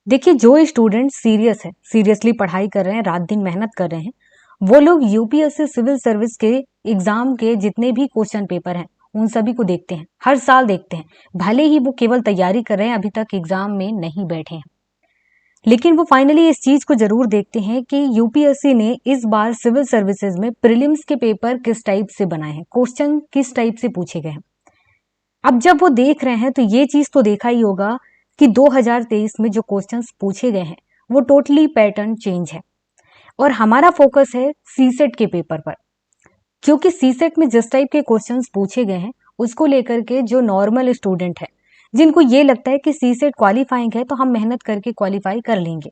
देखिए, जो student serious है, सीरियसली पढ़ाई कर रहे हैं, रात दिन मेहनत कर रहे हैं, वो लोग यूपीएससी सिविल सर्विस के एग्जाम के जितने भी क्वेश्चन पेपर हैं उन सभी को देखते हैं, हर साल देखते हैं। भले ही वो केवल तैयारी कर रहे हैं, अभी तक एग्जाम में नहीं बैठे हैं, लेकिन वो फाइनली इस चीज को जरूर देखते हैं कि यूपीएससी ने इस बार सिविल सर्विसेज में प्रीलिम्स के पेपर किस टाइप से बनाए हैं, क्वेश्चन किस टाइप से पूछे गए हैं। अब जब वो देख रहे हैं तो ये चीज तो देखा ही होगा कि 2023 में जो क्वेश्चंस पूछे गए हैं वो टोटली पैटर्न चेंज है। और हमारा फोकस है सीसेट के पेपर पर, क्योंकि सीसेट में जिस टाइप के क्वेश्चंस पूछे गए हैं उसको लेकर के जो नॉर्मल स्टूडेंट है, जिनको ये लगता है कि सीसेट क्वालिफाइंग है तो हम मेहनत करके क्वालिफाई कर लेंगे,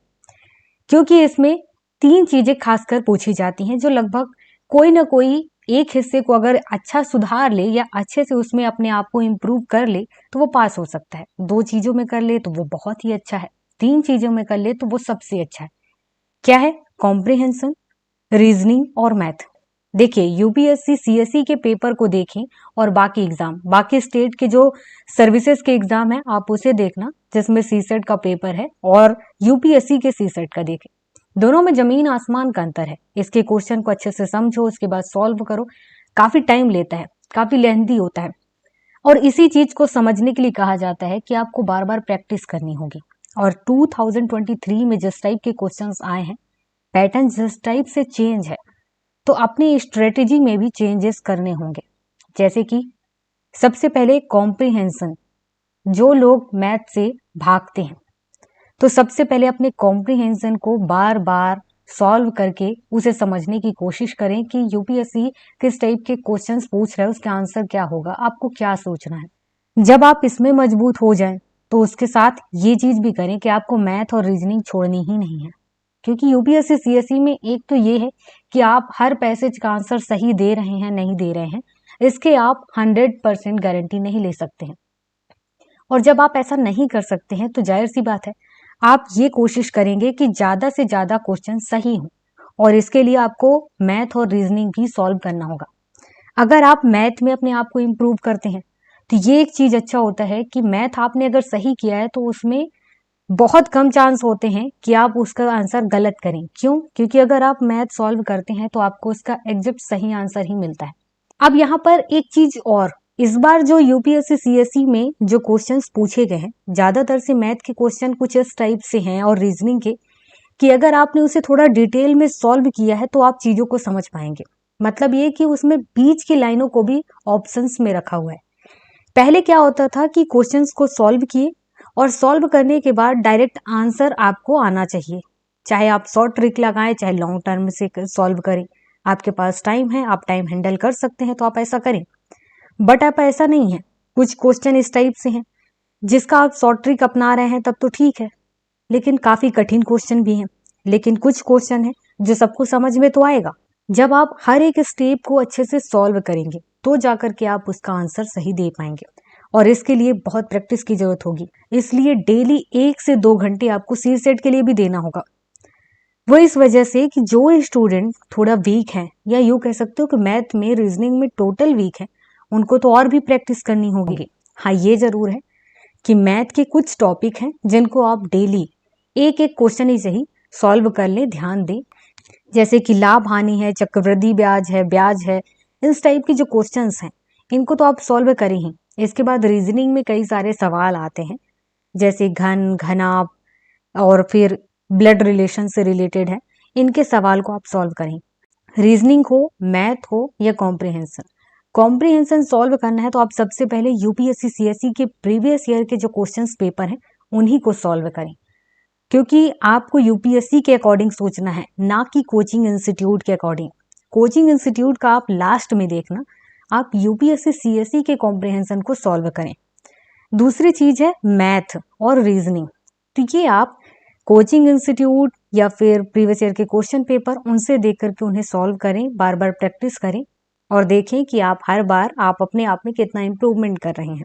क्योंकि इसमें 3 चीजें खासकर पूछी जाती हैं जो लगभग कोई ना कोई एक हिस्से को अगर अच्छा सुधार ले या अच्छे से उसमें अपने आप को इम्प्रूव कर ले तो वो पास हो सकता है। 2 चीजों में कर ले तो वो बहुत ही अच्छा है, 3 चीजों में कर ले तो वो सबसे अच्छा है। क्या है? कॉम्प्रिहेंशन, रीजनिंग और मैथ। देखिए, यूपीएससी सीएसई के पेपर को देखें और बाकी एग्जाम, बाकी स्टेट के जो सर्विसेज के एग्जाम है आप उसे देखना जिसमें सीसेट का पेपर है, और यूपीएससी के सीसेट का देखें। दोनों में जमीन आसमान का अंतर है। इसके क्वेश्चन को अच्छे से समझो, उसके बाद सॉल्व करो, काफी टाइम लेता है, काफी लेंथी होता है। और इसी चीज को समझने के लिए कहा जाता है कि आपको बार बार प्रैक्टिस करनी होगी। और 2023 में जिस टाइप के क्वेश्चंस आए हैं, पैटर्न जिस टाइप से चेंज है, तो अपनी स्ट्रेटेजी में भी चेंजेस करने होंगे। जैसे कि सबसे पहले कॉम्प्रिहेंशन, जो लोग मैथ से भागते हैं तो सबसे पहले अपने कॉम्प्रिहेंशन को बार बार सॉल्व करके उसे समझने की कोशिश करें कि यूपीएससी किस टाइप के क्वेश्चंस पूछ रहा है, उसका आंसर क्या होगा, आपको क्या सोचना है। जब आप इसमें मजबूत हो जाएं तो उसके साथ ये चीज भी करें कि आपको मैथ और रीजनिंग छोड़नी ही नहीं है, क्योंकि यूपीएससी सीएसई में एक तो ये है कि आप हर पैसेज का आंसर सही दे रहे हैं नहीं दे रहे हैं, इसके आप 100% गारंटी नहीं ले सकते हैं। और जब आप ऐसा नहीं कर सकते हैं तो जाहिर सी बात है आप ये कोशिश करेंगे कि ज्यादा से ज्यादा क्वेश्चन सही हों, और इसके लिए आपको मैथ और रीजनिंग भी सॉल्व करना होगा। अगर आप मैथ में अपने आप को इम्प्रूव करते हैं तो ये एक चीज अच्छा होता है कि मैथ आपने अगर सही किया है तो उसमें बहुत कम चांस होते हैं कि आप उसका आंसर गलत करें। क्यों? क्योंकि अगर आप मैथ सॉल्व करते हैं तो आपको उसका एग्जैक्ट सही आंसर ही मिलता है। अब यहाँ पर एक चीज और, इस बार जो यूपीएससी सीएसई में जो क्वेश्चंस पूछे गए हैं, ज्यादातर से मैथ के क्वेश्चन कुछ इस टाइप से हैं और रीजनिंग के, कि अगर आपने उसे थोड़ा डिटेल में सॉल्व किया है तो आप चीजों को समझ पाएंगे। मतलब ये कि उसमें बीच की लाइनों को भी ऑप्शंस में रखा हुआ है। पहले क्या होता था कि क्वेश्चंस को सॉल्व किए और सॉल्व करने के बाद डायरेक्ट आंसर आपको आना चाहिए, चाहे आप शॉर्ट ट्रिक लगाएं चाहे लॉन्ग टर्म से सॉल्व करें, आपके पास टाइम है, आप टाइम हैंडल कर सकते हैं तो आप ऐसा करें। बट आप ऐसा नहीं है, कुछ क्वेश्चन इस टाइप से हैं जिसका आप शॉर्ट ट्रिक अपना रहे हैं तब तो ठीक है, लेकिन काफी कठिन क्वेश्चन भी हैं। लेकिन कुछ क्वेश्चन है जो सबको समझ में तो आएगा। जब आप हर एक स्टेप को अच्छे से सॉल्व करेंगे तो जाकर के आप उसका आंसर सही दे पाएंगे, और इसके लिए बहुत प्रैक्टिस की जरूरत होगी। इसलिए डेली 1 से 2 घंटे आपको सी सेट के लिए भी देना होगा। वो इस वजह से कि जो स्टूडेंट थोड़ा वीक है, या यूं कह सकते हो कि मैथ में रीजनिंग में टोटल वीक है, उनको तो और भी प्रैक्टिस करनी होगी। हाँ, ये जरूर है कि मैथ के कुछ टॉपिक हैं जिनको आप डेली एक एक क्वेश्चन ही सही सॉल्व कर ले, ध्यान दें। जैसे कि लाभ हानि है, चक्रवृद्धि ब्याज है, इस टाइप के जो क्वेश्चंस हैं इनको तो आप सॉल्व करें ही। इसके बाद रीजनिंग में कई सारे सवाल आते हैं, जैसे घन, घनाभ और फिर ब्लड रिलेशन से रिलेटेड है, इनके सवाल को आप सॉल्व करें। रीजनिंग हो, मैथ हो या कॉम्प्रिहेंशन सॉल्व करना है तो आप सबसे पहले यूपीएससी सीएसई के प्रीवियस ईयर के जो क्वेश्चंस पेपर हैं उन्हीं को सॉल्व करें, क्योंकि आपको यूपीएससी के अकॉर्डिंग सोचना है, ना कि कोचिंग इंस्टीट्यूट के अकॉर्डिंग। कोचिंग इंस्टीट्यूट का आप लास्ट में देखना, आप यूपीएससी सीएसई के कॉम्प्रिहेंशन को सॉल्व करें। दूसरी चीज है मैथ और रीजनिंग, तो ये आप कोचिंग इंस्टीट्यूट या फिर प्रीवियस ईयर के क्वेश्चन पेपर उनसे देख करके उन्हें सॉल्व करें, बार बार प्रैक्टिस करें और देखें कि आप हर बार आप अपने आप में कितना इंप्रूवमेंट कर रहे हैं।